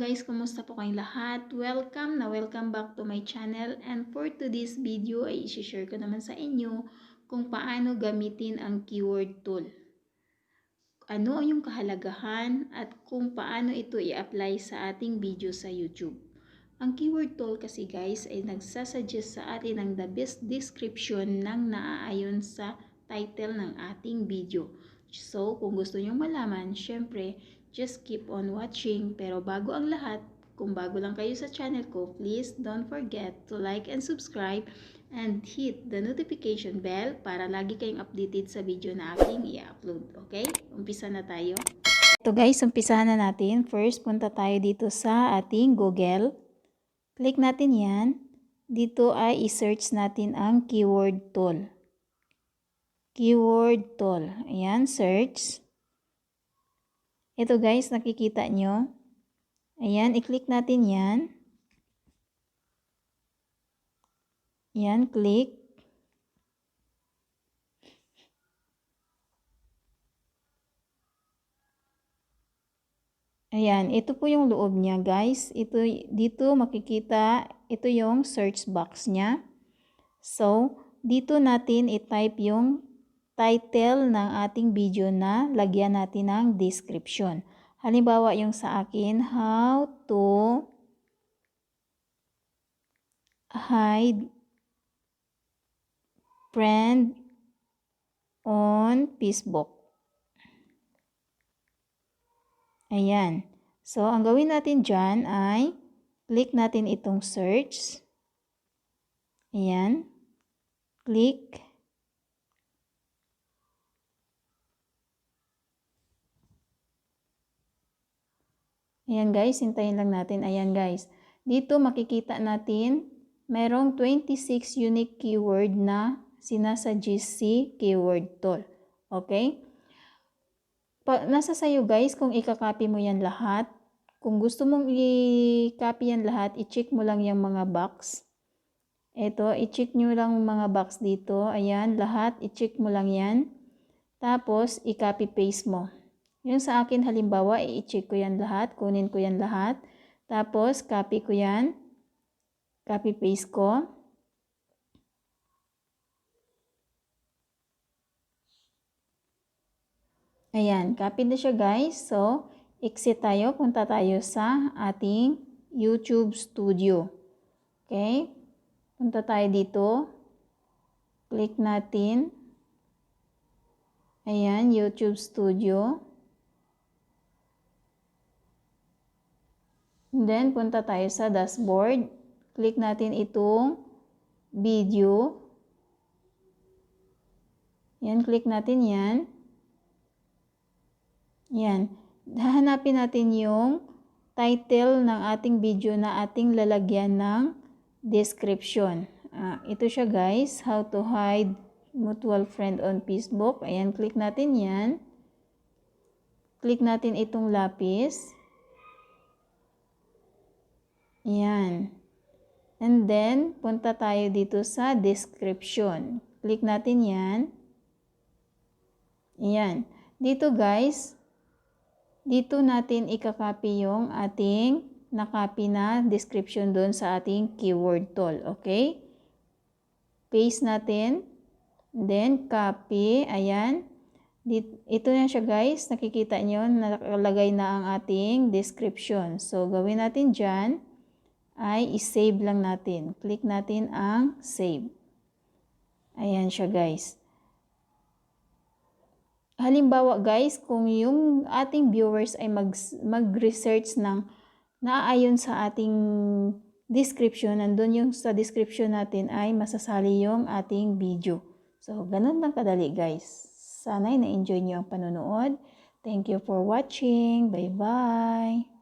guys, kumusta po kayong lahat? Welcome back to my channel, and for today's video ay i-share ko naman sa inyo kung paano gamitin ang keyword tool. Ano yung kahalagahan at kung paano ito i-apply sa ating video sa YouTube. Ang keyword tool kasi guys ay nagsasuggest sa atin ng the best description ng naaayon sa title ng ating video. So, kung gusto nyo malaman, syempre, just keep on watching. Pero bago ang lahat, kung bago lang kayo sa channel ko, please don't forget to like and subscribe and hit the notification bell para lagi kayong updated sa video na aking i-upload. Okay? Umpisa na tayo. Ito guys, umpisahan na natin. First, punta tayo dito sa ating Google. Click natin yan. Dito ay i-search natin ang keyword tool. Keyword tool. Ayan, search. Ito guys, nakikita nyo. Ayan, i-click natin yan. Ayan, click. Ayan, ito po yung loob niya guys. Dito makikita, ito yung search box niya. So, dito natin i-type yung title ng ating video na lagyan natin ng description. Halimbawa yung sa akin, how to hide friend on Facebook. Ayan. So, ang gawin natin dyan ay click natin itong search. Ayan. Click. Ayan guys, hintayin lang natin. Ayan guys. Dito makikita natin, merong 26 unique keyword na sinasuggest si keyword tool. Okay? Nasa sayo guys kung i-copy mo yan lahat. Kung gusto mong i-copy yan lahat, i-check mo lang yung mga box. Ito, i-check nyo lang yung mga box dito. Ayan, lahat, i-check mo lang yan. Tapos, i-copy paste mo. Yung sa akin halimbawa, i-check ko yan lahat, kunin ko yan lahat. Tapos, copy ko yan. Copy paste ko. Ayan, copy na siya guys. So, exit tayo, punta tayo sa ating YouTube Studio. Okay? Punta tayo dito. Click natin. Ayan, YouTube Studio. And then, punta tayo sa dashboard. Click natin itong video. Yan, click natin yan. Yan. Hahanapin natin yung title ng ating video na ating lalagyan ng description. Ito siya guys, how to hide mutual friend on Facebook. Ayan, click natin yan. Click natin itong lapis. Ayan. And then, punta tayo dito sa description. Click natin yan. Ayan. Dito guys, dito natin i-copy yung ating na-copy na description doon sa ating keyword tool. Okay? Paste natin. Then, copy. Ayan. Ito na siya guys. Nakikita nyo, nakalagay na ang ating description. So, gawin natin dyan ay i-save lang natin. Click natin ang save. Ayan siya guys. Halimbawa guys, kung yung ating viewers ay mag-research ng naaayon sa ating description, nandun yung sa description natin ay masasali yung ating video. So, ganun lang kadali guys. Sana'y na-enjoy nyo ang panonood. Thank you for watching. Bye-bye.